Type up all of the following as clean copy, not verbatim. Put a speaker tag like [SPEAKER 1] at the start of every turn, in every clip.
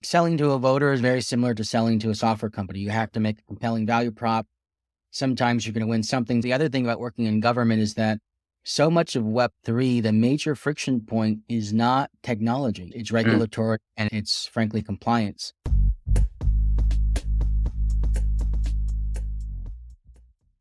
[SPEAKER 1] selling to a voter is very similar to selling to a software company. You have to make a compelling value prop. Sometimes you're going to win something. The other thing about working in government is that so much of Web3, the major friction point is not technology. It's regulatory and it's frankly compliance.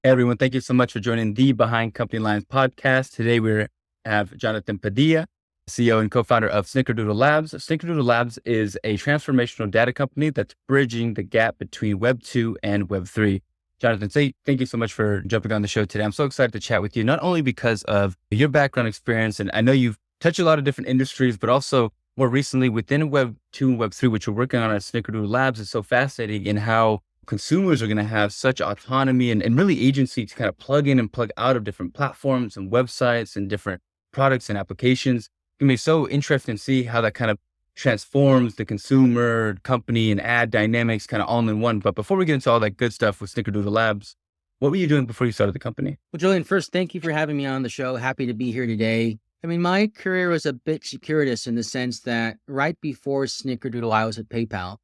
[SPEAKER 2] Hey everyone, thank you so much for joining the Behind Company Lines podcast. Today we have Jonathan Padilla, CEO and co-founder of Snickerdoodle Labs. Snickerdoodle Labs is a transformational data company that's bridging the gap between Web 2 and Web 3. Jonathan, thank you so much for jumping on the show today. I'm so excited to chat with you, not only because of your background experience, and I know you've touched a lot of different industries, but also more recently within Web 2 and Web 3, which we're working on at Snickerdoodle Labs, is so fascinating in how consumers are going to have such autonomy and really agency to kind of plug in and plug out of different platforms and websites and different products and applications. It can be so interesting to see how that kind of transforms the consumer, company, and ad dynamics kind of all in one. But before we get into all that good stuff with Snickerdoodle Labs, what were you doing before you started the company?
[SPEAKER 1] Well, Julian, first, thank you for having me on the show. Happy to be here today. I mean, my career was a bit circuitous in the sense that right before Snickerdoodle, I was at PayPal.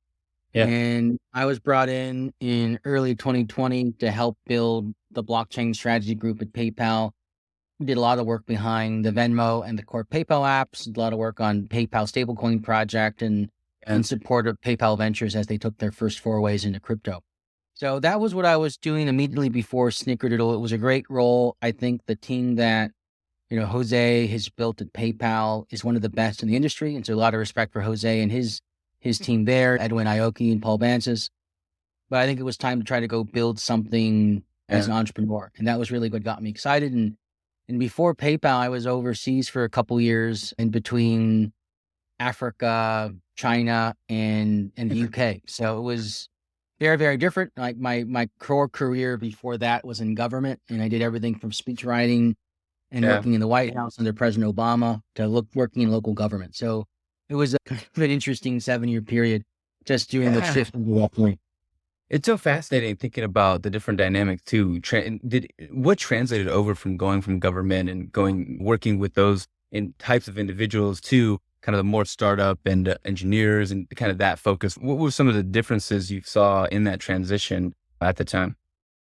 [SPEAKER 2] Yeah.
[SPEAKER 1] And I was brought in early 2020 to help build the blockchain strategy group at PayPal. We did a lot of work behind the Venmo and the core PayPal apps, did a lot of work on PayPal stablecoin project and in support of PayPal Ventures as they took their first forays into crypto. So that was what I was doing immediately before Snickerdoodle. It was a great role. I think the team that, Jose has built at PayPal is one of the best in the industry. And so a lot of respect for Jose and his team there, Edwin Ioki and Paul Bances. But I think it was time to try to go build something as an entrepreneur. And that was really what got me excited. And before PayPal, I was overseas for a couple years in between Africa, China, and the UK. So it was very, very different. Like my core career before that was in government, and I did everything from speech writing and working in the White House under President Obama to working in local government. So it was a kind of an interesting 7-year period just doing the shift into that point.
[SPEAKER 2] It's so fascinating thinking about the different dynamics too. What translated over from going from government and working with those types of individuals to kind of the more startup and engineers and kind of that focus? What were some of the differences you saw in that transition at the time?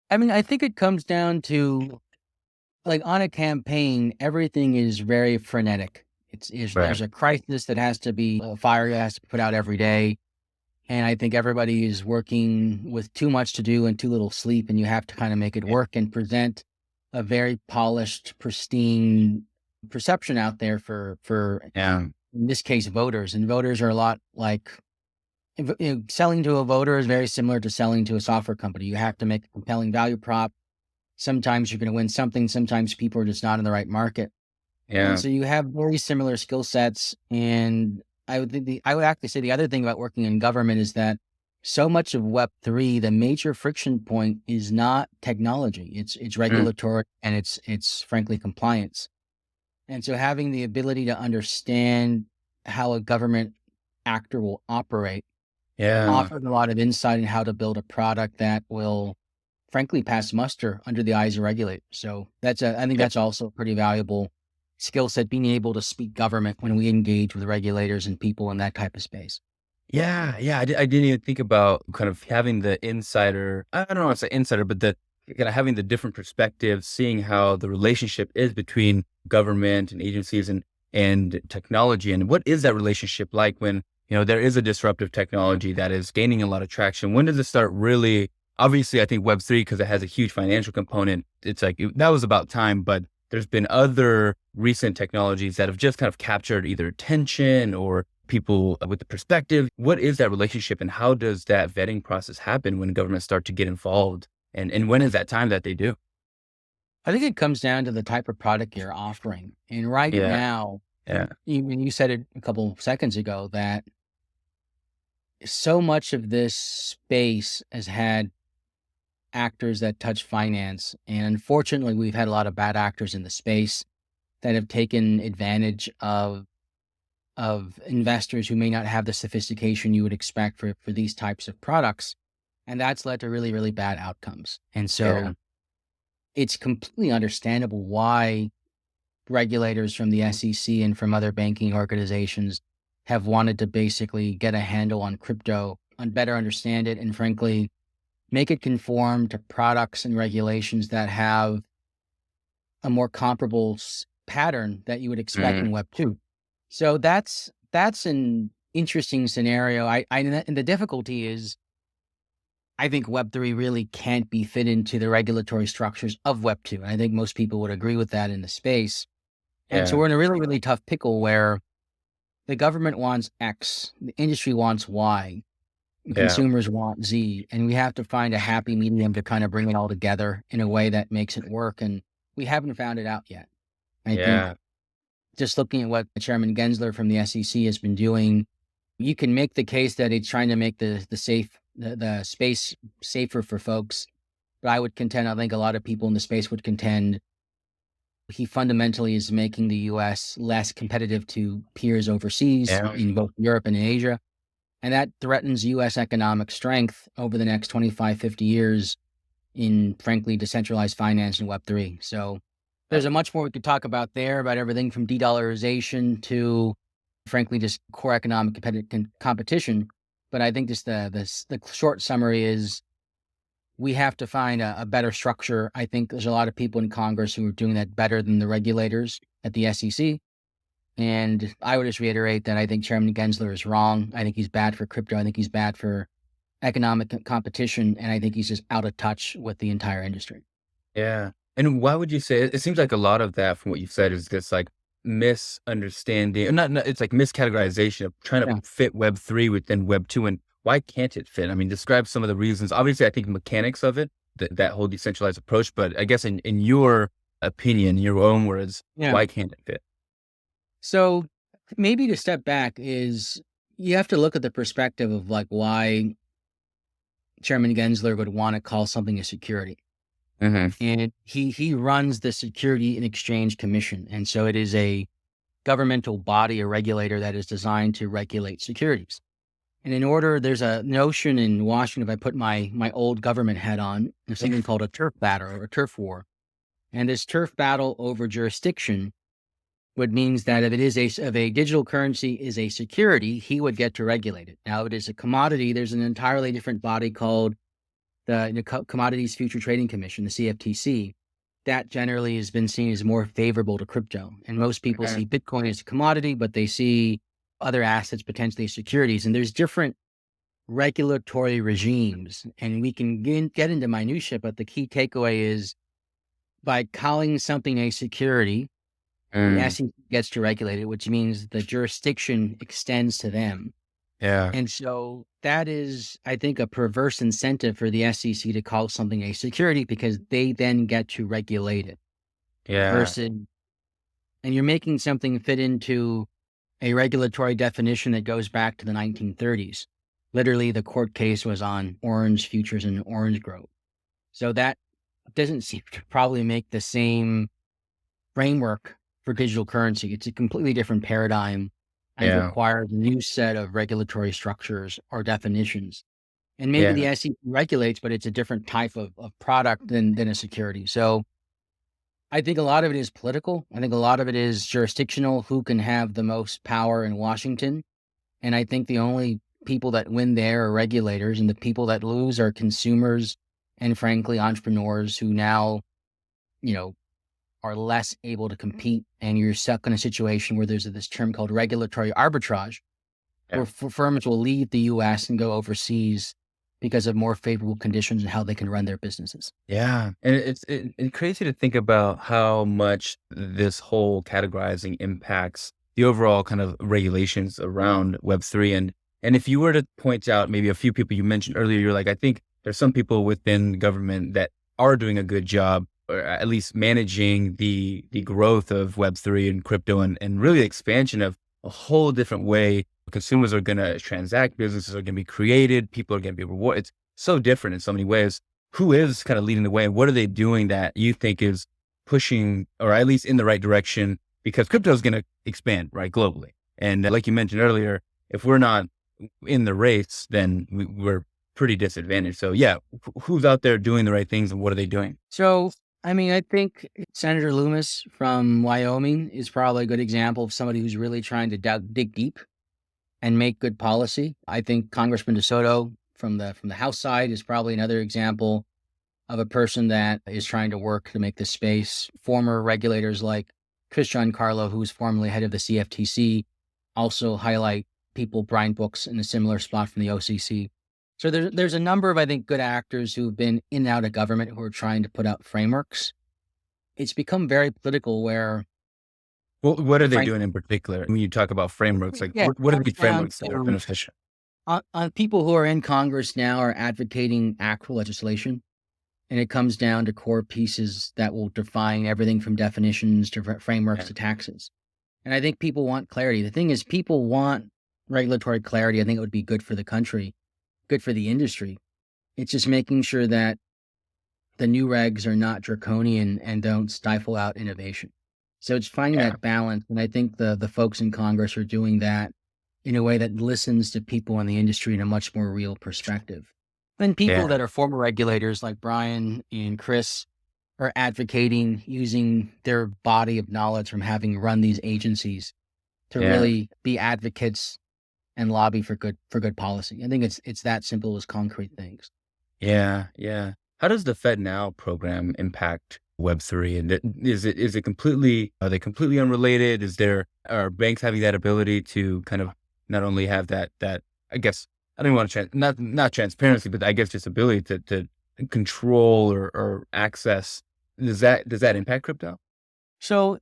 [SPEAKER 1] I mean, I think it comes down to, like, on a campaign, everything is very frenetic. There's a crisis that has to be, a fire that has to be put out every day. And I think everybody is working with too much to do and too little sleep, and you have to kind of make it work and present a very polished, pristine perception out there for in this case, voters. And voters are a lot like, selling to a voter is very similar to selling to a software company. You have to make a compelling value prop. Sometimes you're going to win something. Sometimes people are just not in the right market. And so you have very similar skill sets. And I would actually say the other thing about working in government is that so much of Web3, the major friction point is not technology. It's regulatory and it's frankly compliance. And so having the ability to understand how a government actor will operate offers a lot of insight in how to build a product that will frankly pass muster under the eyes of regulators. So I think that's also a pretty valuable skill set, being able to speak government when we engage with regulators and people in that type of space.
[SPEAKER 2] Yeah. I didn't even think about kind of having the insider. I don't want to say insider, but the kind of having the different perspectives, seeing how the relationship is between government and agencies and technology. And what is that relationship like when, there is a disruptive technology that is gaining a lot of traction? When does it start really? Obviously, I think Web3, because it has a huge financial component, it's like, that was about time, but there's been other recent technologies that have just kind of captured either attention or people with the perspective. What is that relationship, and how does that vetting process happen when governments start to get involved? And when is that time that they do?
[SPEAKER 1] I think it comes down to the type of product you're offering. And right now, you said it a couple of seconds ago, that so much of this space has had actors that touch finance. And unfortunately, we've had a lot of bad actors in the space that have taken advantage of investors who may not have the sophistication you would expect for these types of products. And that's led to really, really bad outcomes. And so it's completely understandable why regulators from the SEC and from other banking organizations have wanted to basically get a handle on crypto and better understand it, and frankly, make it conform to products and regulations that have a more comparable pattern that you would expect in Web 2. So that's an interesting scenario. And the difficulty is, I think Web 3 really can't be fit into the regulatory structures of Web 2. And I think most people would agree with that in the space. And so
[SPEAKER 2] Yeah.
[SPEAKER 1] we're in a really, really tough pickle where the government wants X, the industry wants Y, and
[SPEAKER 2] Yeah.
[SPEAKER 1] consumers want Z. And we have to find a happy medium to kind of bring it all together in a way that makes it work. And we haven't found it out yet. I think
[SPEAKER 2] Yeah.
[SPEAKER 1] just looking at what Chairman Gensler from the SEC has been doing, you can make the case that he's trying to make the space safer for folks. But I would contend, I think a lot of people in the space would contend, he fundamentally is making the US less competitive to peers overseas
[SPEAKER 2] Yeah.
[SPEAKER 1] in both Europe and in Asia. And that threatens US economic strength over the next 25, 50 years in, frankly, decentralized finance and Web3. So there's a much more we could talk about there, about everything from de-dollarization to, frankly, just core economic competition. But I think just the short summary is we have to find a better structure. I think there's a lot of people in Congress who are doing that better than the regulators at the SEC. And I would just reiterate that I think Chairman Gensler is wrong. I think he's bad for crypto. I think he's bad for economic competition. And I think he's just out of touch with the entire industry.
[SPEAKER 2] Yeah. And why would you say it seems like a lot of that from what you've said is this like misunderstanding, not it's like miscategorization of trying to
[SPEAKER 1] Yeah.
[SPEAKER 2] fit Web 3 within Web 2. And why can't it fit? I mean, describe some of the reasons. Obviously, I think mechanics of it, that whole decentralized approach, but I guess in your opinion, your own words,
[SPEAKER 1] Yeah.
[SPEAKER 2] why can't it fit?
[SPEAKER 1] So maybe to step back is you have to look at the perspective of like why Chairman Gensler would want to call something a security.
[SPEAKER 2] Mm-hmm.
[SPEAKER 1] And he runs the Security and Exchange Commission. And so it is a governmental body, a regulator that is designed to regulate securities. And in order, there's a notion in Washington, if I put my old government hat on, there's something called a turf battle or a turf war. And this turf battle over jurisdiction would means that if it is if a digital currency is a security, he would get to regulate it. Now, if it is a commodity, there's an entirely different body called the Commodities Future Trading Commission, the CFTC. That generally has been seen as more favorable to crypto. And most people see Bitcoin as a commodity, but they see other assets potentially as securities. And there's different regulatory regimes. And we can get into minutia, but the key takeaway is by calling something a security, the SEC gets to regulate it, which means the jurisdiction extends to them.
[SPEAKER 2] Yeah.
[SPEAKER 1] And so that is, I think, a perverse incentive for the SEC to call something a security because they then get to regulate it.
[SPEAKER 2] Yeah.
[SPEAKER 1] Versus, and you're making something fit into a regulatory definition that goes back to the 1930s. Literally, the court case was on orange futures and orange growth. So that doesn't seem to probably make the same framework for digital currency. It's a completely different paradigm and requires a new set of regulatory structures or definitions. And maybe the SEC regulates, but it's a different type of product than a security. So I think a lot of it is political. I think a lot of it is jurisdictional, who can have the most power in Washington. And I think the only people that win there are regulators, and the people that lose are consumers and, frankly, entrepreneurs who now, are less able to compete, and you're stuck in a situation where there's this term called regulatory arbitrage, where firms will leave the U.S. and go overseas because of more favorable conditions and how they can run their businesses.
[SPEAKER 2] Yeah. And it's crazy to think about how much this whole categorizing impacts the overall kind of regulations around Web3. And if you were to point out maybe a few people you mentioned earlier, you're like, I think there's some people within government that are doing a good job, or at least managing the growth of Web3 and crypto and really the expansion of a whole different way. Consumers are going to transact, businesses are going to be created, people are going to be rewarded. It's so different in so many ways. Who is kind of leading the way, and what are they doing that you think is pushing, or at least in the right direction? Because crypto is going to expand, right, globally. And like you mentioned earlier, if we're not in the race, then we're pretty disadvantaged. So yeah, who's out there doing the right things, and what are they doing?
[SPEAKER 1] So, I mean, I think Senator Loomis from Wyoming is probably a good example of somebody who's really trying to dig deep. and make good policy. I think Congressman DeSoto from the House side is probably another example of a person that is trying to work to make this space. Former regulators like Chris Giancarlo, who was formerly head of the CFTC, also highlight people, Brian Brooks, in a similar spot from the OCC. So there's a number of, I think, good actors who've been in and out of government who are trying to put out frameworks. It's become very political where...
[SPEAKER 2] Well, what are they doing in particular? When you talk about frameworks, like what are these frameworks that are beneficial?
[SPEAKER 1] On people who are in Congress now are advocating actual legislation. And it comes down to core pieces that will define everything from definitions to frameworks to taxes. And I think people want clarity. The thing is, people want regulatory clarity. I think it would be good for the country, good for the industry. It's just making sure that the new regs are not draconian and don't stifle out innovation. So it's finding that balance. And I think the folks in Congress are doing that in a way that listens to people in the industry in a much more real perspective. And people that are former regulators like Brian and Chris are advocating using their body of knowledge from having run these agencies to really be advocates and lobby for good policy. I think it's that simple as concrete things.
[SPEAKER 2] Yeah. How does the FedNow program impact Web3? And are they completely unrelated? Are banks having that ability to kind of not only have that, I guess, I don't even want to not transparency, but I guess just ability to control or access. Does that impact crypto?
[SPEAKER 1] So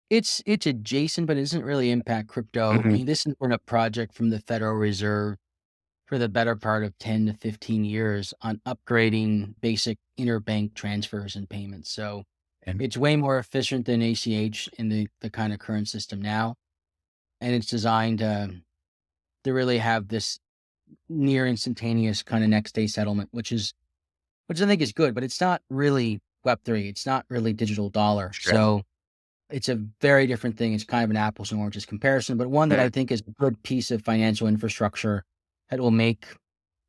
[SPEAKER 1] it's adjacent, but it doesn't really impact crypto. I mean, this has been a project from the Federal Reserve for the better part of 10 to 15 years on upgrading basic interbank transfers and payments. So it's way more efficient than ACH in the kind of current system now. And it's designed to really have this near instantaneous kind of next day settlement, which I think is good, but it's not really Web3. It's not really digital dollar. Sure. So it's a very different thing. It's kind of an apples and oranges comparison, but one that I think is a good piece of financial infrastructure that will make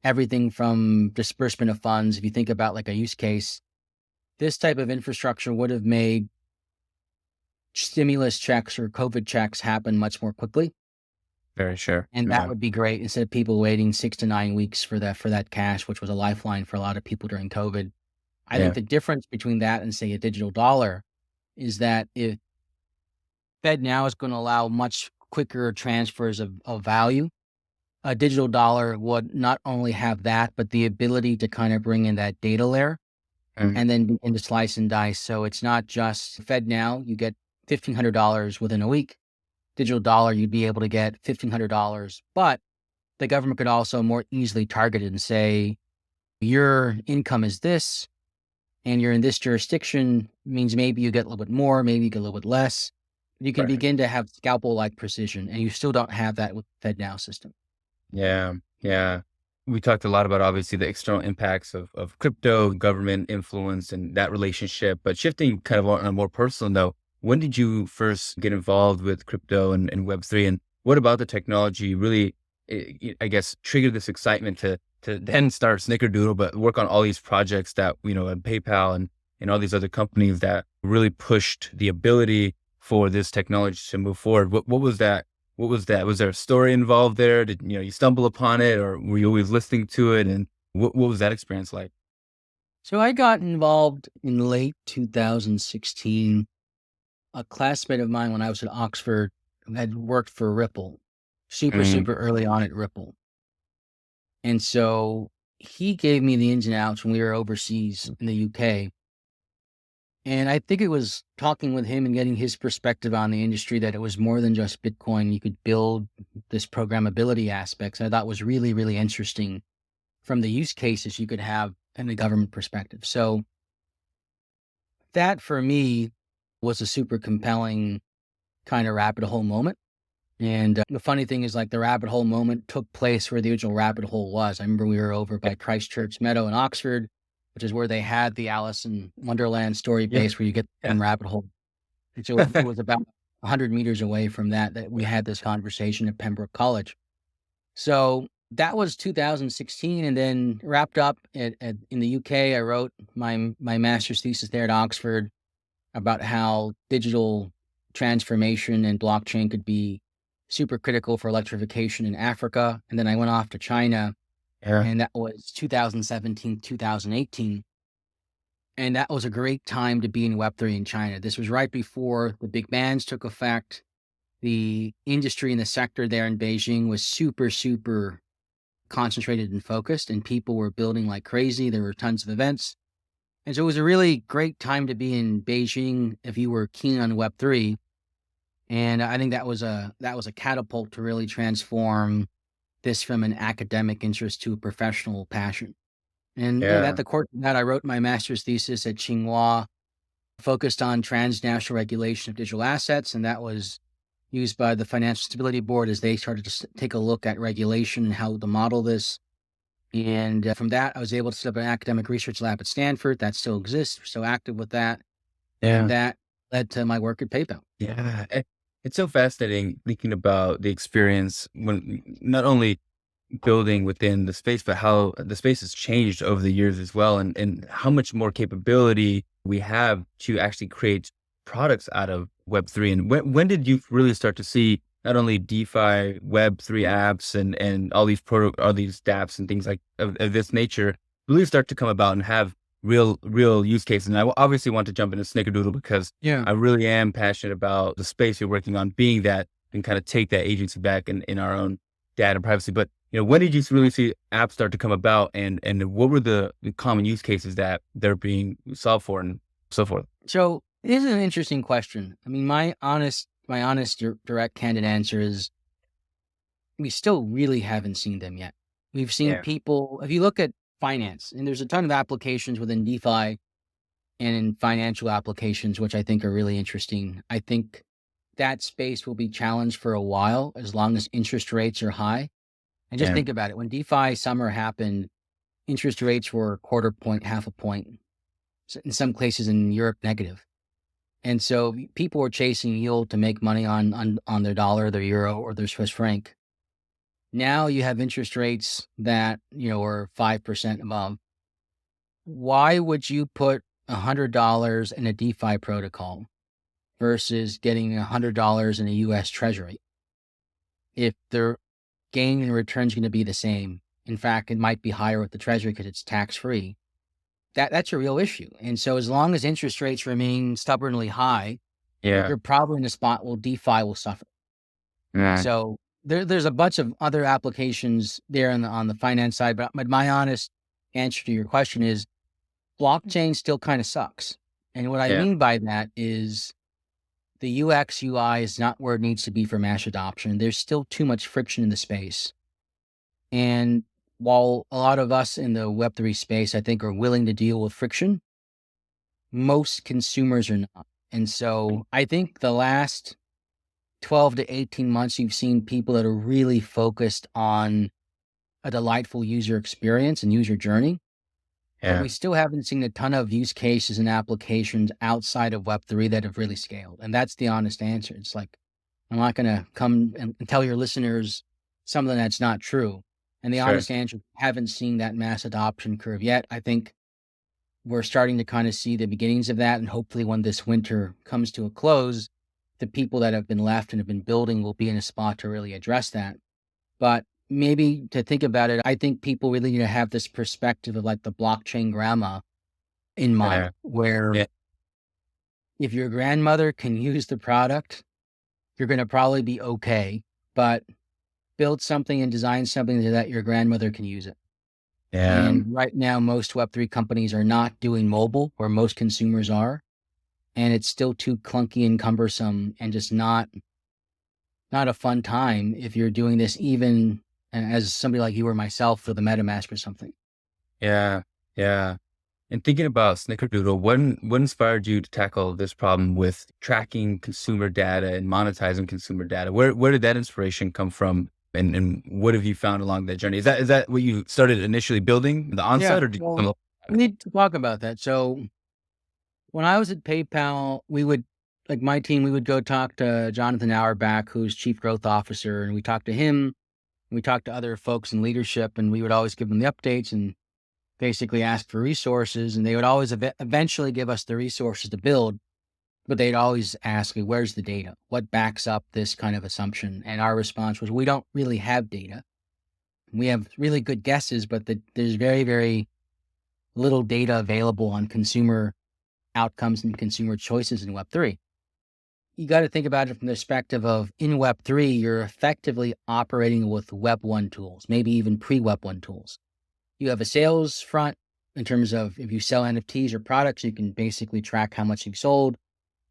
[SPEAKER 1] everything from disbursement of funds. If you think about like a use case, this type of infrastructure would have made stimulus checks or COVID checks happen much more quickly.
[SPEAKER 2] Very sure.
[SPEAKER 1] And that would be great instead of people waiting 6 to 9 weeks for that cash, which was a lifeline for a lot of people during COVID. I think the difference between that and say a digital dollar is that if FedNow is going to allow much quicker transfers of value, a digital dollar would not only have that, but the ability to kind of bring in that data layer and then begin to slice and dice. So it's not just FedNow, you get $1,500 within a week. Digital dollar, you'd be able to get $1,500, but the government could also more easily target it and say, your income is this, and you're in this jurisdiction, means maybe you get a little bit more, maybe you get a little bit less. You can begin to have scalpel-like precision, and you still don't have that with the FedNow system.
[SPEAKER 2] Yeah. We talked a lot about obviously the external impacts of crypto, government influence, and that relationship. But shifting kind of on a more personal note, when did you first get involved with crypto and Web3? And what about the technology really, I guess, triggered this excitement to then start Snickerdoodle, but work on all these projects that, at PayPal and all these other companies that really pushed the ability for this technology to move forward? What was that? What was that? Was there a story involved there? Did you stumble upon it, or were you always listening to it? And what was that experience like?
[SPEAKER 1] So I got involved in late 2016. A classmate of mine when I was at Oxford had worked for Ripple, super early on at Ripple. And so he gave me the ins and outs when we were overseas in the UK. And I think it was talking with him and getting his perspective on the industry that it was more than just Bitcoin. You could build this programmability aspects. I thought was really, really interesting from the use cases you could have in a government perspective. So that for me was a super compelling kind of rabbit hole moment. And the funny thing is, like, the rabbit hole moment took place where the original rabbit hole was. I remember we were over by Christchurch Meadow in Oxford, which is where they had the Alice in Wonderland story base where you get the rabbit hole. And so it was about 100 meters away from that we had this conversation at Pembroke College. So that was 2016, and then wrapped up in the UK. I wrote my master's thesis there at Oxford about how digital transformation and blockchain could be super critical for electrification in Africa. And then I went off to China, and that was 2017, 2018. And that was a great time to be in Web3 in China. This was right before the big bans took effect. The industry and the sector there in Beijing was super, super concentrated and focused, and people were building like crazy. There were tons of events. And so it was a really great time to be in Beijing if you were keen on Web3. And I think that was a catapult to really transform this from an academic interest to a professional passion. And at the course of that, I wrote my master's thesis at Tsinghua, focused on transnational regulation of digital assets. And that was used by the Financial Stability Board as they started to take a look at regulation and how to model this. And from that, I was able to set up an academic research lab at Stanford that still exists. We're still active with that. And that led to my work at PayPal.
[SPEAKER 2] Yeah. It's so fascinating thinking about the experience when not only building within the space, but how the space has changed over the years as well, and how much more capability we have to actually create products out of Web3. And when did you really start to see not only DeFi, Web3 apps, and all these dApps and things like of this nature really start to come about and have real use cases? And I obviously want to jump into Snickerdoodle because I really am passionate about the space you're working on, being that and kind of take that agency back in our own data and privacy. But when did you really see apps start to come about, and what were the common use cases that they're being solved for and so forth?
[SPEAKER 1] So this is an interesting question. I mean, my honest, direct, candid answer is we still really haven't seen them yet. We've seen people, if you look at finance, and there's a ton of applications within DeFi and in financial applications, which I think are really interesting. I think that space will be challenged for a while as long as interest rates are high. And just think about it. When DeFi summer happened, interest rates were a quarter point, half a point. In some places in Europe, negative. And so people were chasing yield to make money on their dollar, their euro, or their Swiss franc. Now you have interest rates that, are 5% above. Why would you put $100 in a DeFi protocol versus getting $100 in a US Treasury if the gain in return is going to be the same? In fact, it might be higher with the Treasury because it's tax-free. That's a real issue. And so as long as interest rates remain stubbornly high, you're probably in a spot where DeFi will suffer. So there's a bunch of other applications there on the finance side, but my honest answer to your question is blockchain still kind of sucks. And what I mean by that is the UX UI is not where it needs to be for mass adoption. There's still too much friction in the space. And while a lot of us in the Web3 space, I think, are willing to deal with friction, most consumers are not. And so I think the last 12 to 18 months, you've seen people that are really focused on a delightful user experience and user journey. But we still haven't seen a ton of use cases and applications outside of Web3 that have really scaled. And that's the honest answer. It's like, I'm not going to come and tell your listeners something that's not true. And the honest answer, haven't seen that mass adoption curve yet. I think we're starting to kind of see the beginnings of that. And hopefully when this winter comes to a close, the people that have been left and have been building will be in a spot to really address that. But maybe to think about it, I think people really need to have this perspective of like the blockchain grandma in mind, where if your grandmother can use the product, you're going to probably be okay. But build something and design something so that your grandmother can use it. And right now, most Web3 companies are not doing mobile where most consumers are. And it's still too clunky and cumbersome and just not a fun time if you're doing this, even as somebody like you or myself for the MetaMask or something.
[SPEAKER 2] Yeah. And thinking about Snickerdoodle, what inspired you to tackle this problem with tracking consumer data and monetizing consumer data? Where did that inspiration come from? And what have you found along that journey? Is that what you started initially building the onsite, or did you
[SPEAKER 1] we need to talk about that. So when I was at PayPal, we would, like my team, we would go talk to Jonathan Auerbach, who's Chief Growth Officer, and we talked to him. We talked to other folks in leadership, and we would always give them the updates and basically ask for resources, and they would always eventually give us the resources to build. but they'd always ask me, where's the data? What backs up this kind of assumption? And our response was, we don't really have data. We have really good guesses, but there's very, very little data available on consumer outcomes and consumer choices in Web3. You got to think about it from the perspective of, in Web3, you're effectively operating with Web 1 tools, maybe even pre-Web 1 tools. You have a sales front in terms of, if you sell NFTs or products, you can basically track how much you've sold.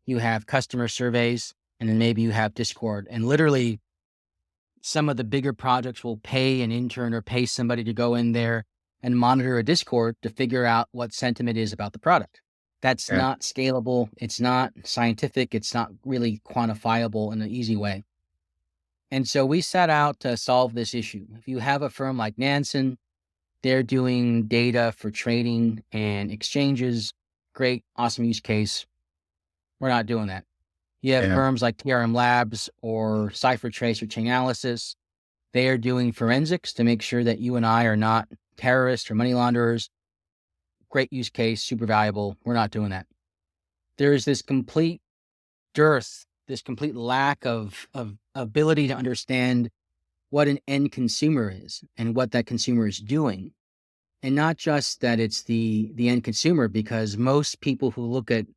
[SPEAKER 1] You have customer surveys, and then maybe you have Discord. And literally, some of the bigger projects will pay an intern or pay somebody to go in there and monitor a Discord to figure out what sentiment is about the product. That's not scalable. It's not scientific. It's not really quantifiable in an easy way. And so we set out to solve this issue. If you have a firm like Nansen, they're doing data for trading and exchanges. Great, awesome use case. We're not doing that. You have firms like TRM Labs or CipherTrace or Chainalysis. They are doing forensics to make sure that you and I are not terrorists or money launderers. Great use case, super valuable. We're not doing that. There is this complete dearth, this complete lack of ability to understand what an end consumer is and what that consumer is doing. And not just that it's the end consumer, because most people who look at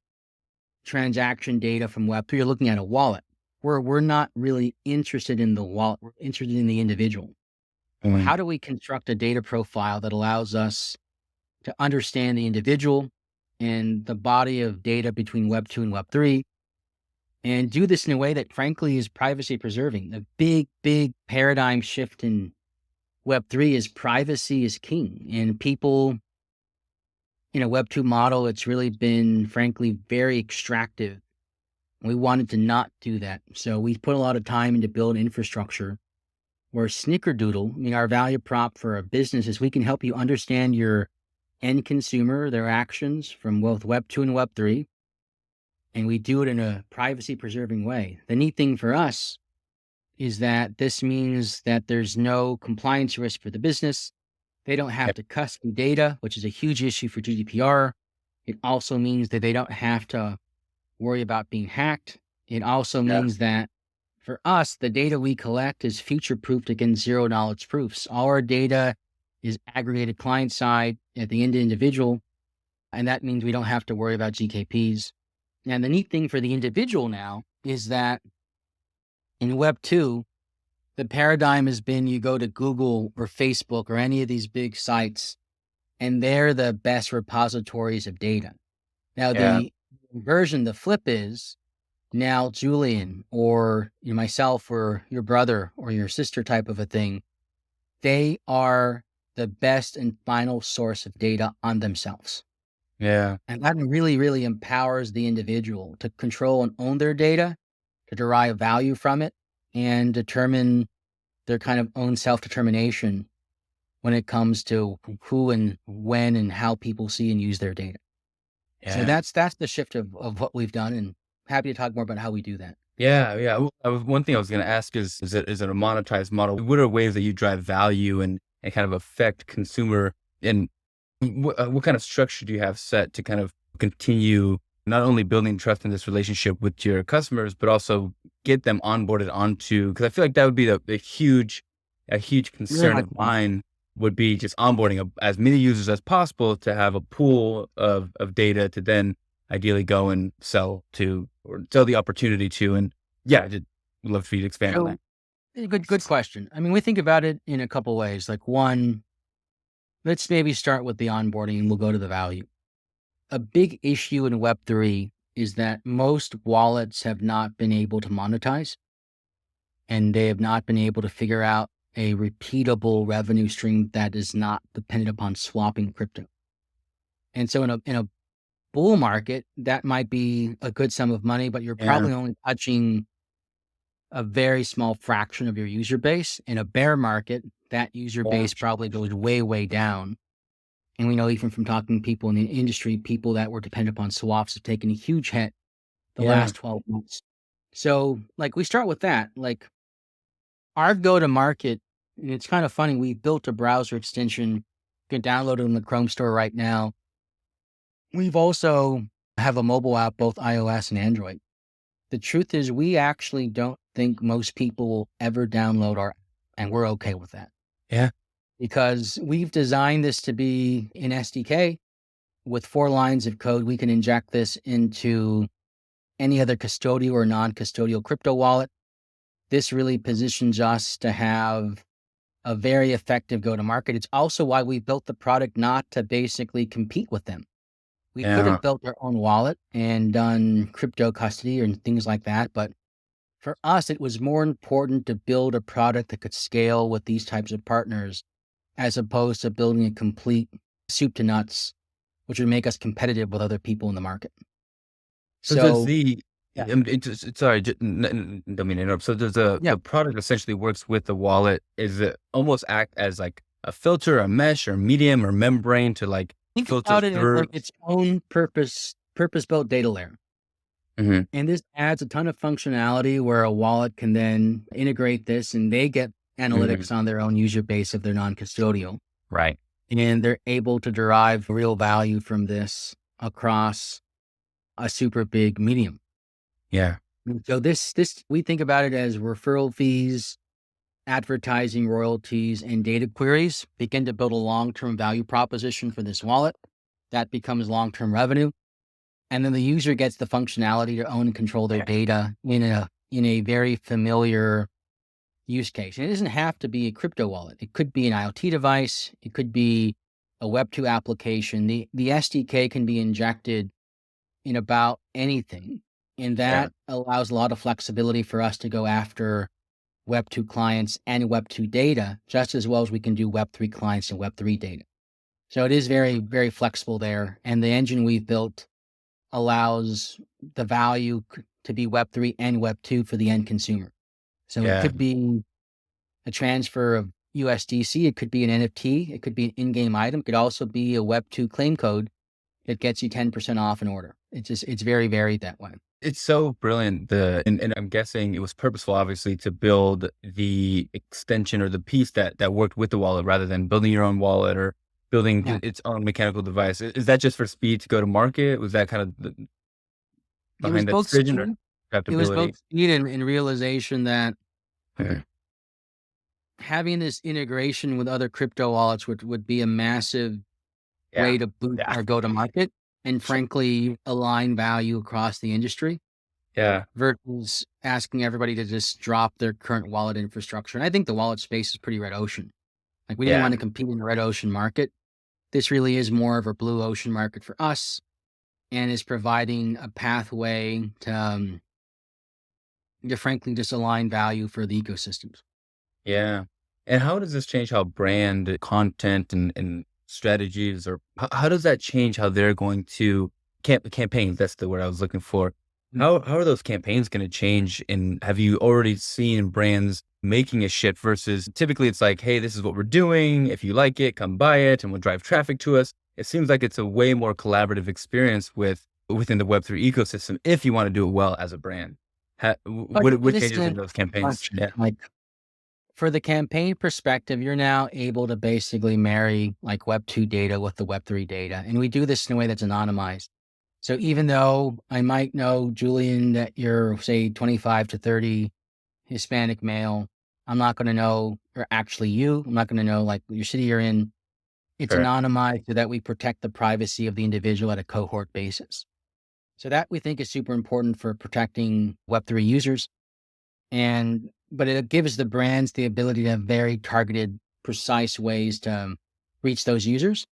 [SPEAKER 1] transaction data from Web3 are looking at a wallet. We're not really interested in the wallet. We're interested in the individual. How do we construct a data profile that allows us to understand the individual and the body of data between Web 2 and Web 3, and do this in a way that frankly is privacy preserving? The big paradigm shift in Web 3 is privacy is king. And people in a Web 2 model, it's really been frankly very extractive. We wanted to not do that. So we put a lot of time into building infrastructure where Snickerdoodle, our value prop for a business is, we can help you understand your end consumer, their actions from both Web 2 and Web 3. And we do it in a privacy preserving way. The neat thing for us is that this means that there's no compliance risk for the business. They don't have to custody data, which is a huge issue for GDPR. It also means that they don't have to worry about being hacked. It also means that for us, the data we collect is future-proofed against zero knowledge proofs. All our data is aggregated client side at the end individual, and that means we don't have to worry about GKPs. And the neat thing for the individual now is that in Web 2, the paradigm has been, you go to Google or Facebook or any of these big sites, and they're the best repositories of data. Now, the flip is, now Julian or myself or your brother or your sister type of a thing, they are the best and final source of data on themselves.
[SPEAKER 2] Yeah.
[SPEAKER 1] And that really, really empowers the individual to control and own their data, to derive value from it, and determine their kind of own self-determination when it comes to who and when and how people see and use their data. So that's the shift of what we've done, and happy to talk more about how we do that.
[SPEAKER 2] Yeah. One thing I was going to ask is it a monetized model? What are ways that you drive value and kind of affect consumer, and what kind of structure do you have set to kind of continue not only building trust in this relationship with your customers, but also get them onboarded onto, because I feel like that would be a huge concern of mine, would be just onboarding as many users as possible to have a pool of data to then ideally go and sell to, or sell the opportunity to. And I'd love for you to expand on that.
[SPEAKER 1] Good question. We think about it in a couple ways. Like, one, let's maybe start with the onboarding and we'll go to the value. A big issue in Web3 is that most wallets have not been able to monetize, and they have not been able to figure out a repeatable revenue stream that is not dependent upon swapping crypto. And so in a bull market, that might be a good sum of money, but you're probably only touching a very small fraction of your user base. In a bear market, that user base probably goes way, way down. And we know, even from talking to people in the industry, people that were dependent upon swaps have taken a huge hit the last 12 months. So we start with that. Our go-to-market, and it's kind of funny, we built a browser extension. You can download it in the Chrome store right now. We've also have a mobile app, both iOS and Android. The truth is, we actually don't think most people will ever download our app, and we're okay with that.
[SPEAKER 2] Yeah.
[SPEAKER 1] Because we've designed this to be an SDK with 4 lines of code. We can inject this into any other custodial or non-custodial crypto wallet. This really positions us to have a very effective go-to-market. It's also why we built the product not to basically compete with them. We could
[SPEAKER 2] Yeah.
[SPEAKER 1] have built our own wallet and done crypto custody and things like that, but for us, it was more important to build a product that could scale with these types of partners as opposed to building a complete soup to nuts, which would make us competitive with other people in the market.
[SPEAKER 2] So does
[SPEAKER 1] So, yeah,
[SPEAKER 2] sorry, don't mean to interrupt. So does
[SPEAKER 1] yeah,
[SPEAKER 2] the product essentially works with the wallet? Is it almost act as like a filter, a mesh, or medium, or membrane to like
[SPEAKER 1] think
[SPEAKER 2] filter
[SPEAKER 1] about it as
[SPEAKER 2] through?
[SPEAKER 1] like its own purpose-built data layer.
[SPEAKER 2] Hmm.
[SPEAKER 1] And this adds a ton of functionality where a wallet can then integrate this and they get
[SPEAKER 2] Hmm.
[SPEAKER 1] analytics on their own user base if they're non-custodial.
[SPEAKER 2] Right.
[SPEAKER 1] And they're able to derive real value from this across a super big medium.
[SPEAKER 2] Yeah.
[SPEAKER 1] And so this we think about it as referral fees, advertising royalties, and data queries begin to build a long-term value proposition for this wallet. That becomes long-term revenue. And then the user gets the functionality to own and control their data in a very familiar use case. And it doesn't have to be a crypto wallet. It could be an IoT device. It could be a Web2 application. The SDK can be injected in about anything. And
[SPEAKER 2] Yeah.
[SPEAKER 1] that allows a lot of flexibility for us to go after Web2 clients and Web2 data just as well as we can do Web3 clients and Web3 data. So it is very, very flexible there. And the engine we've built allows the value to be Web3 and Web2 for the end consumer. So it
[SPEAKER 2] Yeah.
[SPEAKER 1] could be a transfer of USDC. It could be an NFT. It could be an in-game item. It could also be a Web2 claim code that gets you 10% off an order. It's very varied that way.
[SPEAKER 2] It's so brilliant. And I'm guessing it was purposeful, obviously, to build the extension or the piece that worked with the wallet rather than building your own wallet or building
[SPEAKER 1] Yeah.
[SPEAKER 2] its own mechanical device. Is that just for speed to go to market? Was that kind of
[SPEAKER 1] It was
[SPEAKER 2] behind that
[SPEAKER 1] both
[SPEAKER 2] decision or
[SPEAKER 1] speed. It was both
[SPEAKER 2] adaptability?
[SPEAKER 1] speed and realization that
[SPEAKER 2] Okay.
[SPEAKER 1] having this integration with other crypto wallets would be a massive
[SPEAKER 2] Yeah.
[SPEAKER 1] way to boost
[SPEAKER 2] Yeah.
[SPEAKER 1] our go-to-market and frankly align value across the industry
[SPEAKER 2] Yeah.
[SPEAKER 1] versus asking everybody to just drop their current wallet infrastructure. And I think the wallet space is pretty red ocean. Like we didn't
[SPEAKER 2] Yeah.
[SPEAKER 1] want to compete in the red ocean market. This really is more of a blue ocean market for us and is providing a pathway to frankly just align value for the ecosystems.
[SPEAKER 2] Yeah. And how does this change how brand content and strategies or how does that change how they're going to campaigns? That's the word I was looking for. How are those campaigns going to change? And have you already seen brands making a shift versus typically it's like, hey, this is what we're doing. If you like it, come buy it and we'll drive traffic to us. It seems like it's a way more collaborative experience within the Web3 ecosystem if you want to do it well as a brand.
[SPEAKER 1] But
[SPEAKER 2] What
[SPEAKER 1] this is
[SPEAKER 2] changes
[SPEAKER 1] a
[SPEAKER 2] in those campaigns?
[SPEAKER 1] question.
[SPEAKER 2] Yeah.
[SPEAKER 1] Like for the campaign perspective, you're now able to basically marry like Web2 data with the Web3 data. And we do this in a way that's anonymized. So even though I might know, Julian, that you're, say, 25 to 30 Hispanic male, I'm not going to know you're actually you. I'm not going to know like your city you're in. It's
[SPEAKER 2] Correct.
[SPEAKER 1] anonymized so that we protect the privacy of the individual at a cohort basis. So that we think is super important for protecting Web3 users. But it gives the brands the ability to have very targeted, precise ways to reach those users.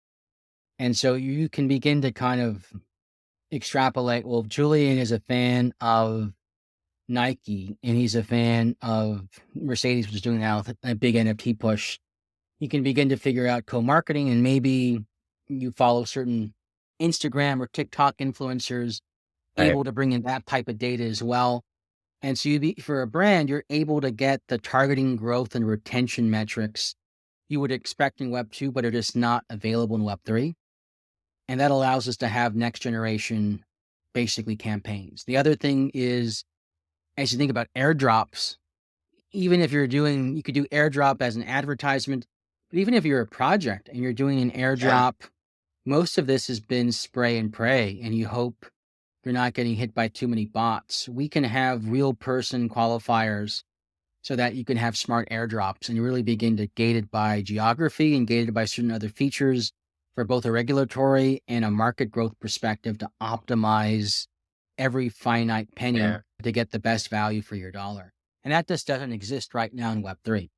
[SPEAKER 1] And so you can begin to kind of extrapolate. Well, if Julian is a fan of Nike and he's a fan of Mercedes, which is doing now a big NFT push. You can begin to figure out co-marketing and maybe you follow certain Instagram or TikTok influencers
[SPEAKER 2] Right.
[SPEAKER 1] able to bring in that type of data as well. And so for a brand, you're able to get the targeting growth and retention metrics you would expect in Web 2, but are just not available in Web 3. And that allows us to have next generation, basically campaigns. The other thing is, as you think about airdrops, even if you could do airdrop as an advertisement, but even if you're a project and you're doing an
[SPEAKER 2] Yeah.
[SPEAKER 1] airdrop, most of this has been spray and pray. And you hope you're not getting hit by too many bots. We can have real person qualifiers so that you can have smart airdrops and you really begin to gate it by geography and gate it by certain other features for both a regulatory and a market growth perspective to optimize every finite penny to get the best value for your dollar. And that just doesn't exist right now in Web3.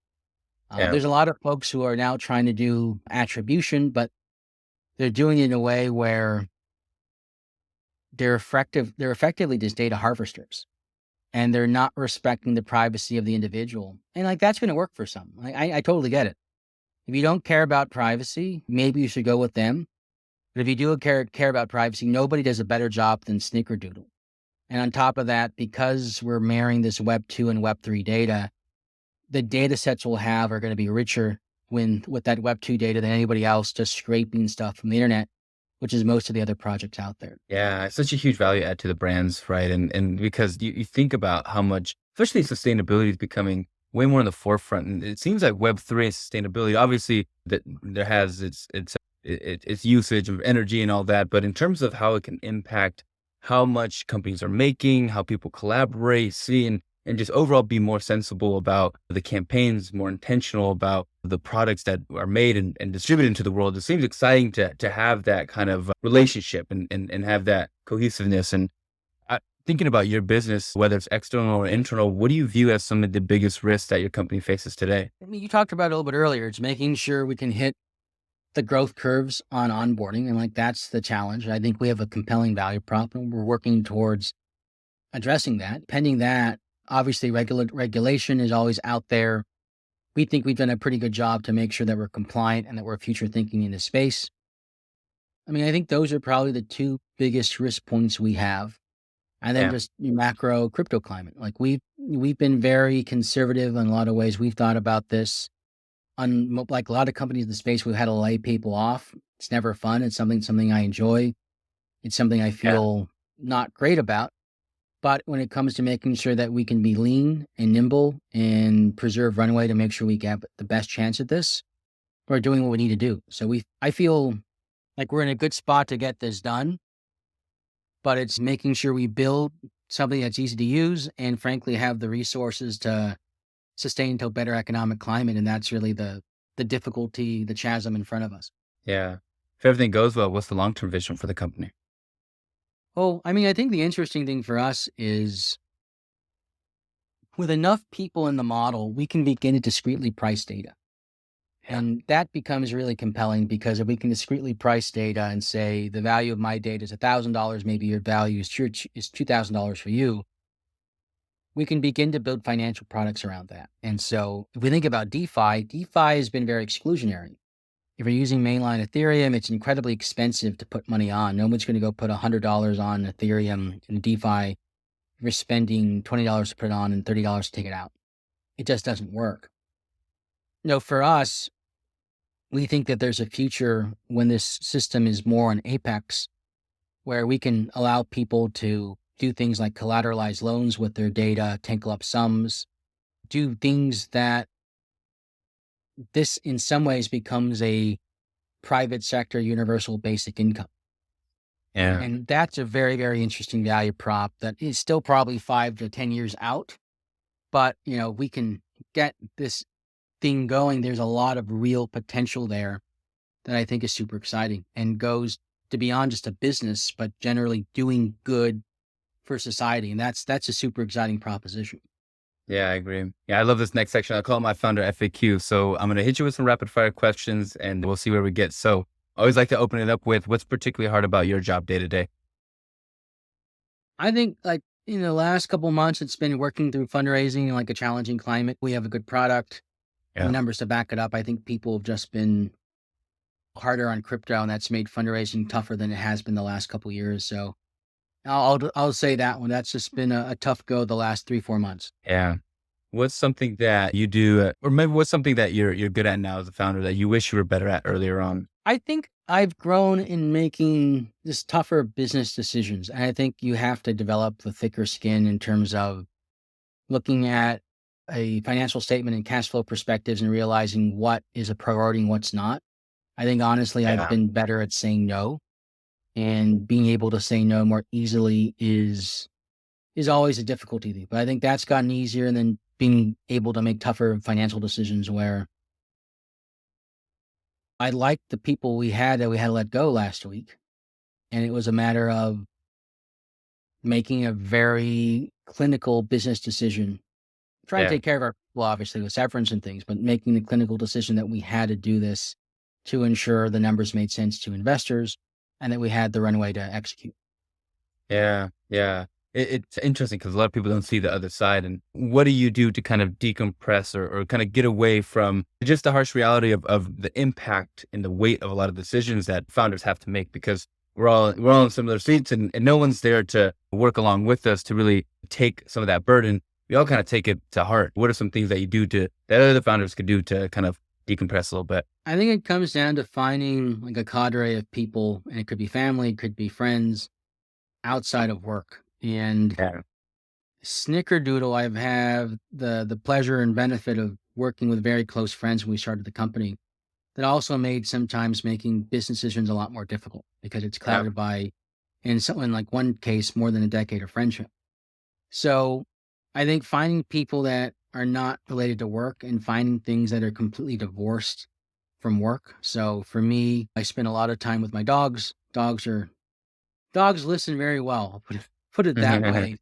[SPEAKER 1] There's a lot of folks who are now trying to do attribution, but they're doing it in a way where they're effectively just data harvesters, and they're not respecting the privacy of the individual. And like, that's going to work for some. I totally get it. If you don't care about privacy, maybe you should go with them. But if you do care about privacy, nobody does a better job than Snickerdoodle. And on top of that, because we're marrying this Web 2 and Web 3 data, the data sets we'll have are going to be richer with that Web 2 data than anybody else just scraping stuff from the internet, which is most of the other projects out there.
[SPEAKER 2] Yeah, it's such a huge value add to the brands, right? And because you think about how much, especially sustainability is becoming way more in the forefront. And it seems like Web3 and sustainability, obviously that there has its usage of energy and all that, but in terms of how it can impact how much companies are making, how people collaborate, see, and just overall be more sensible about the campaigns, more intentional about the products that are made and distributed into the world. It seems exciting to have that kind of relationship and have that cohesiveness. And thinking about your business, whether it's external or internal, what do you view as some of the biggest risks that your company faces today?
[SPEAKER 1] I mean, you talked about it a little bit earlier. It's making sure we can hit the growth curves on onboarding. And like, that's the challenge. I think we have a compelling value prop and we're working towards addressing that. Pending that, obviously regulation is always out there. We think we've done a pretty good job to make sure that we're compliant and that we're future thinking in this space. I mean, I think those are probably the two biggest risk points we have. And then just macro crypto climate. Like, we've been very conservative in a lot of ways. We've thought about this on, like a lot of companies in the space, we've had to lay people off. It's never fun. It's something I enjoy. It's something I feel not great about. But when it comes to making sure that we can be lean and nimble and preserve runway to make sure we get the best chance at this, we're doing what we need to do. So I feel like we're in a good spot to get this done, but it's making sure we build something that's easy to use and frankly have the resources to sustain to a better economic climate. And that's really the difficulty, the chasm in front of us.
[SPEAKER 2] Yeah. If everything goes well, what's the long-term vision for the company?
[SPEAKER 1] Oh, I mean, I think the interesting thing for us is with enough people in the model, we can begin to discreetly price data. And that becomes really compelling because if we can discreetly price data and say the value of my data is $1,000, maybe your value is $2,000 for you, we can begin to build financial products around that. And so if we think about DeFi has been very exclusionary. If you're using mainline Ethereum, it's incredibly expensive to put money on. No one's going to go put $100 on Ethereum in DeFi. You're spending $20 to put it on and $30 to take it out. It just doesn't work. No, for us, we think that there's a future when this system is more on Apex, where we can allow people to do things like collateralize loans with their data, tinkle up sums, do things that this in some ways becomes a private sector universal basic income.
[SPEAKER 2] Yeah.
[SPEAKER 1] And that's a very, very interesting value prop that is still probably 5 to 10 years out. But, we can get this thing going. There's a lot of real potential there that I think is super exciting and goes to beyond just a business, but generally doing good for society. And that's a super exciting proposition.
[SPEAKER 2] Yeah, I agree. Yeah, I love this next section. I call it my founder FAQ. So I'm going to hit you with some rapid fire questions and we'll see where we get. So I always like to open it up with what's particularly hard about your job day to day?
[SPEAKER 1] I think like in the last couple of months, it's been working through fundraising in like a challenging climate. We have a good product, the numbers to back it up. I think people have just been harder on crypto and that's made fundraising tougher than it has been the last couple of years. So I'll say that one. That's just been a tough go the last 3-4 months.
[SPEAKER 2] Yeah. What's something that you do, or maybe what's something that you're good at now as a founder that you wish you were better at earlier on?
[SPEAKER 1] I think I've grown in making just tougher business decisions. And I think you have to develop the thicker skin in terms of looking at a financial statement and cash flow perspectives and realizing what is a priority and what's not. I think honestly, I've been better at saying no. and being able to say no more easily is always a difficulty. But I think that's gotten easier, and then being able to make tougher financial decisions where I liked the people we had that we had to let go last week. And it was a matter of making a very clinical business decision, trying to
[SPEAKER 2] Yeah.
[SPEAKER 1] take care of our people, obviously, with severance and things, but making the clinical decision that we had to do this to ensure the numbers made sense to investors and that we had the runway to execute.
[SPEAKER 2] Yeah. Yeah. It's interesting because a lot of people don't see the other side. And what do you do to kind of decompress or kind of get away from just the harsh reality of the impact and the weight of a lot of decisions that founders have to make? Because we're all in similar seats, and no one's there to work along with us to really take some of that burden. We all kind of take it to heart. What are some things that you do that other founders could do to kind of decompress a little bit?
[SPEAKER 1] I think it comes down to finding like a cadre of people, and it could be family, it could be friends outside of work. And
[SPEAKER 2] Yeah.
[SPEAKER 1] Snickerdoodle, I've had the pleasure and benefit of working with very close friends when we started the company. That also made sometimes making business decisions a lot more difficult because it's
[SPEAKER 2] Yeah.
[SPEAKER 1] clouded by, in like one case, more than a decade of friendship. So I think finding people that are not related to work and finding things that are completely divorced from work. So for me, I spend a lot of time with my dogs. Dogs listen very well. I'll put it that way.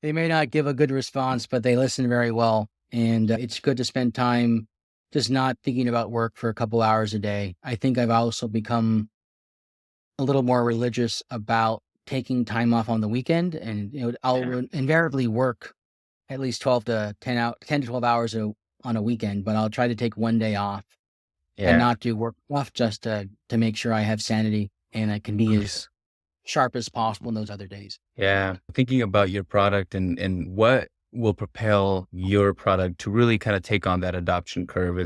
[SPEAKER 1] They may not give a good response, but they listen very well. And it's good to spend time just not thinking about work for a couple hours a day. I think I've also become a little more religious about taking time off on the weekend. And I'll invariably work at least 12 to 10 to 12 hours on a weekend, but I'll try to take one day off and
[SPEAKER 2] Yeah.
[SPEAKER 1] not do work enough just to make sure I have sanity and I can be as sharp as possible in those other days.
[SPEAKER 2] Yeah. Thinking about your product and what will propel your product to really kind of take on that adoption curve.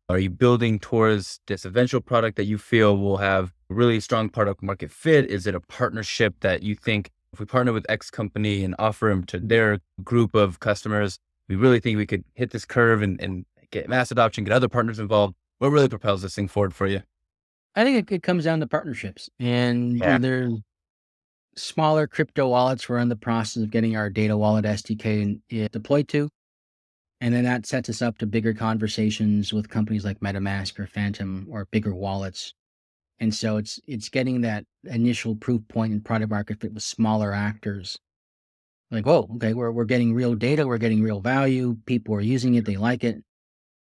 [SPEAKER 2] Are you building towards this eventual product that you feel will have really strong product market fit? Is it a partnership that you think if we partner with X company and offer them to their group of customers, we really think we could hit this curve and get mass adoption, get other partners involved? What really propels this thing forward for you?
[SPEAKER 1] I think it comes down to partnerships and
[SPEAKER 2] Yeah.
[SPEAKER 1] either smaller crypto wallets. We're in the process of getting our data wallet SDK deployed to. And then that sets us up to bigger conversations with companies like MetaMask or Phantom or bigger wallets. And so it's getting that initial proof point in product market fit with smaller actors. Like, whoa, okay, we're getting real data, we're getting real value, people are using it, they like it.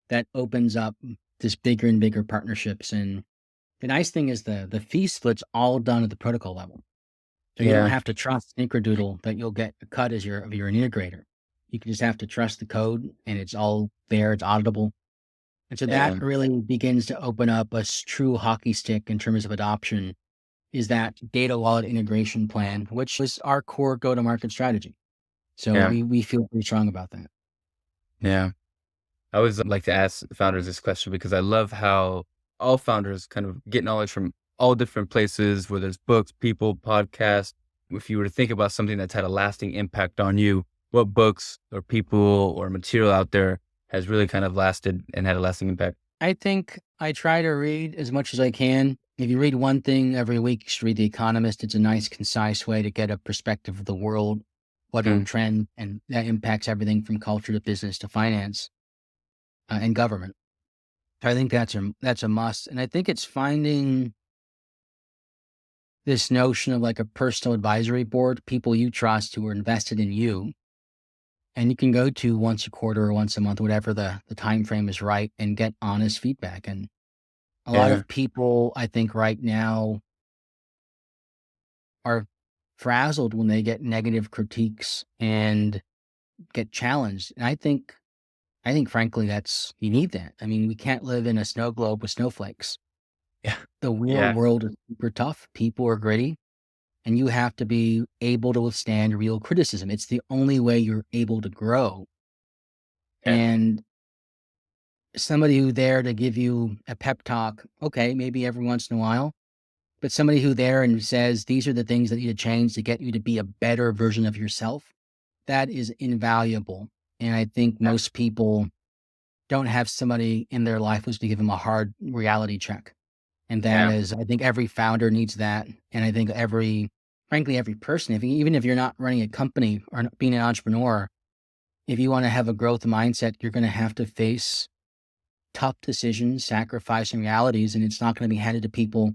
[SPEAKER 1] That opens up this bigger and bigger partnerships. And the nice thing is the fee split's all done at the protocol level. So you don't
[SPEAKER 2] Yeah.
[SPEAKER 1] have to trust Snickerdoodle that you'll get a cut as you're an integrator. You can just have to trust the code and it's all there, it's auditable. And so that
[SPEAKER 2] Yeah.
[SPEAKER 1] really begins to open up a true hockey stick in terms of adoption is that data wallet integration plan, which is our core go-to-market strategy. So
[SPEAKER 2] Yeah.
[SPEAKER 1] we feel pretty strong about that.
[SPEAKER 2] Yeah. I always like to ask founders this question because I love how all founders kind of get knowledge from all different places, whether it's books, people, podcasts. If you were to think about something that's had a lasting impact on you, what books or people or material out there has really kind of lasted and had a lasting impact?
[SPEAKER 1] I think I try to read as much as I can. If you read one thing every week, you should read The Economist. It's a nice, concise way to get a perspective of the world, what will
[SPEAKER 2] Mm.
[SPEAKER 1] trend, and that impacts everything from culture to business to finance and government. So I think that's a must. And I think it's finding this notion of like a personal advisory board, people you trust who are invested in you, and you can go to once a quarter or once a month, whatever the time frame is right, and get honest feedback. And a lot
[SPEAKER 2] Yeah.
[SPEAKER 1] of people, I think, right now are frazzled when they get negative critiques and get challenged. And I think frankly, you need that. I mean, we can't live in a snow globe with snowflakes.
[SPEAKER 2] Yeah.
[SPEAKER 1] The real
[SPEAKER 2] Yeah.
[SPEAKER 1] world is super tough. People are gritty, and you have to be able to withstand real criticism. It's the only way you're able to grow.
[SPEAKER 2] Yeah.
[SPEAKER 1] And somebody who there to give you a pep talk, okay, maybe every once in a while, but somebody who there and says these are the things that need to change to get you to be a better version of yourself, that is invaluable. And I think
[SPEAKER 2] Yeah.
[SPEAKER 1] most people don't have somebody in their life who's to give them a hard reality check. And that is, I think every founder needs that. And I think frankly, every person, even if you're not running a company or being an entrepreneur, if you want to have a growth mindset, you're going to have to face tough decisions, sacrificing realities, and it's not going to be handed to people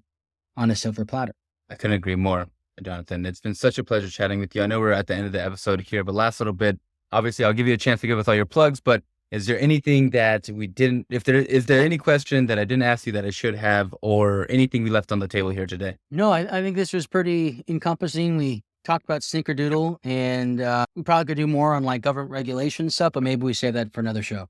[SPEAKER 1] on a silver platter.
[SPEAKER 2] I couldn't agree more, Jonathan. It's been such a pleasure chatting with you. I know we're at the end of the episode here, but last little bit, obviously I'll give you a chance to give us all your plugs, but is there anything that we didn't, is there any question that I didn't ask you that I should have, or anything we left on the table here today?
[SPEAKER 1] No, I think this was pretty encompassing. We talked about Snickerdoodle, and we probably could do more on like government regulation stuff, but maybe we save that for another show.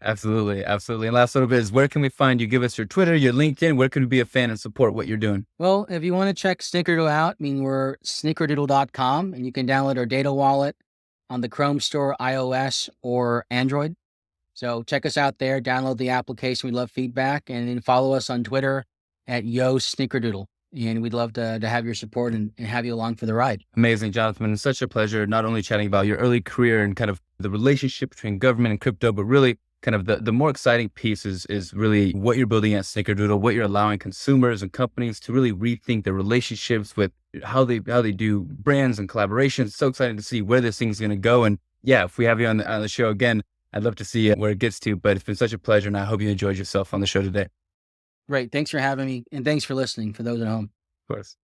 [SPEAKER 2] Absolutely. Absolutely. And last little bit is, where can we find you? Give us your Twitter, your LinkedIn. Where can we be a fan and support what you're doing?
[SPEAKER 1] Well, if you want to check Snickerdoodle out, we're snickerdoodle.com, and you can download our data wallet on the Chrome Store, iOS, or Android. So check us out there, download the application. We love feedback, and then follow us on Twitter at Snickerdoodle. And we'd love to have your support and have you along for the ride.
[SPEAKER 2] Amazing, Jonathan. It's such a pleasure, not only chatting about your early career and kind of the relationship between government and crypto, but really kind of the more exciting piece is really what you're building at Snickerdoodle, what you're allowing consumers and companies to really rethink their relationships with how they do brands and collaborations. So excited to see where this thing's going to go. And yeah, if we have you on the show again, I'd love to see where it gets to, but it's been such a pleasure, and I hope you enjoyed yourself on the show today.
[SPEAKER 1] Great. Thanks for having me, and thanks for listening for those at home.
[SPEAKER 2] Of course.